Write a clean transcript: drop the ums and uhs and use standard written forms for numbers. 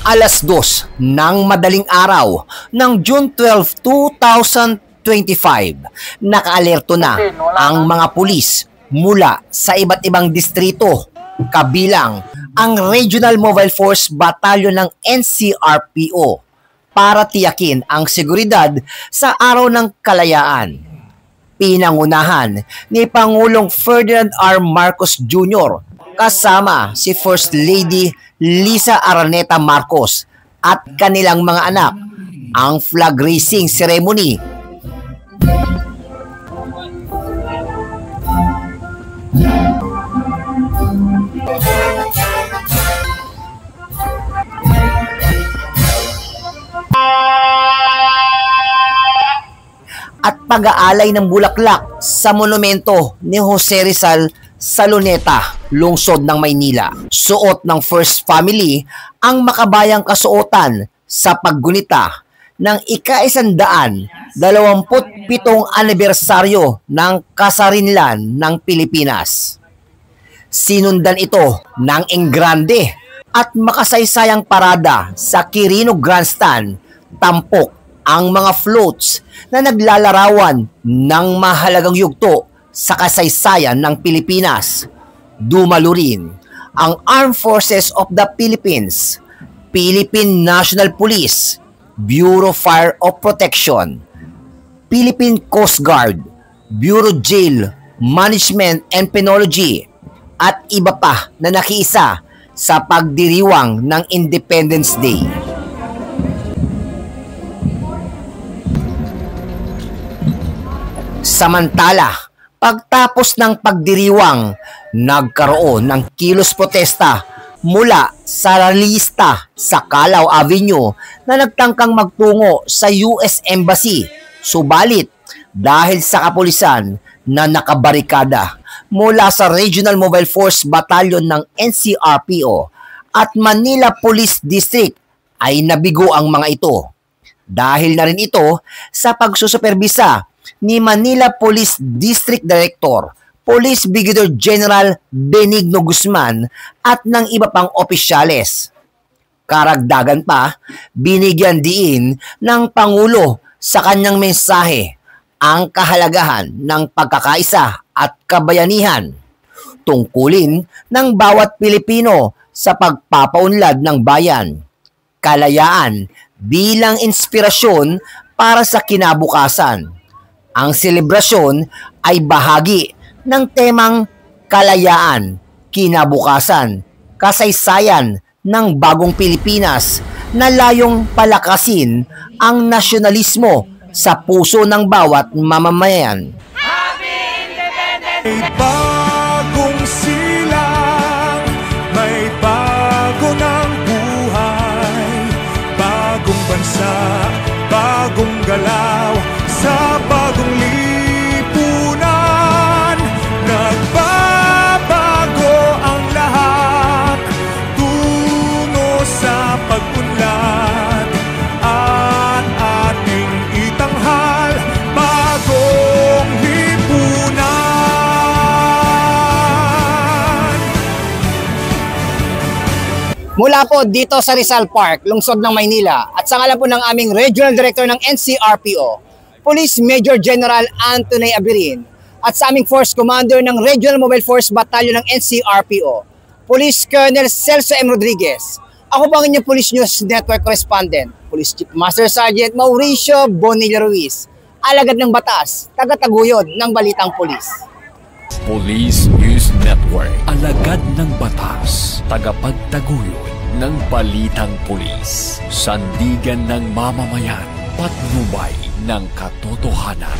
2:00 ng madaling araw ng June 12, 2025, nakaalerto na ang mga pulis mula sa iba't ibang distrito, kabilang ang Regional Mobile Force Battalion ng NCRPO para tiyakin ang seguridad sa araw ng kalayaan. Pinangunahan ni Pangulong Ferdinand R. Marcos Jr. kasama si First Lady Lisa Araneta Marcos at kanilang mga anak ang flag raising ceremony. At pag-aalay ng bulaklak sa monumento ni Jose Rizal sa Luneta, lungsod ng Maynila. Suot ng First Family ang makabayang kasuotan sa paggunita ng ika-127 anibersaryo ng kasarinlan ng Pilipinas. Sinundan ito ng enggrande at makasaysayang parada sa Quirino Grandstand. Tampok ang mga floats na naglalarawan ng mahalagang yugto sa kasaysayan ng Pilipinas. Dumalo rin ang Armed Forces of the Philippines, Philippine National Police, Bureau Fire of Protection, Philippine Coast Guard, Bureau Jail Management and Penology, at iba pa na nakiisa sa pagdiriwang ng Independence Day. Samantala, pagtapos ng pagdiriwang, nagkaroon ng kilos protesta mula sa ralista sa Calao Avenue na nagtangkang magtungo sa US Embassy. Subalit, dahil sa kapulisan na nakabarikada mula sa Regional Mobile Force Battalion ng NCRPO at Manila Police District, ay nabigo ang mga ito. Dahil na rin ito sa pagsusuperbisa ni Manila Police District Director, Police Brigadier General Benigno Guzman at ng iba pang opisyales. Karagdagan pa, binigyan diin ng Pangulo sa kanyang mensahe ang kahalagahan ng pagkakaisa at kabayanihan, tungkulin ng bawat Pilipino sa pagpapaunlad ng bayan, kalayaan bilang inspirasyon para sa kinabukasan. Ang selebrasyon ay bahagi ng temang kalayaan, kinabukasan, kasaysayan ng bagong Pilipinas na layong palakasin ang nasyonalismo sa puso ng bawat mamamayan. Happy Independence Day! May bagong silang, may bago ng buhay, bagong bansa, bagong galaw, sa bagong lipunan, nagbabago ang lahat, tungo sa pag-unlad, at ating itanghal, bagong lipunan. Mula po dito sa Rizal Park, lungsod ng Maynila, at sa ngalan po ng aming Regional Director ng NCRPO, Police Major General Anthony Abirin, at sa aming Force Commander ng Regional Mobile Force Battalion ng NCRPO, Police Colonel Celso M. Rodriguez. Ako po ang inyong Police News Network Correspondent, Police Chief Master Sergeant Mauricio Bonilla Ruiz, alagad ng batas, tagataguyod ng balitang pulis. Police News Network, alagad ng batas, tagapagtaguyod ng balitang pulis, sandigan ng mamamayan, patnubay ng katotohanan.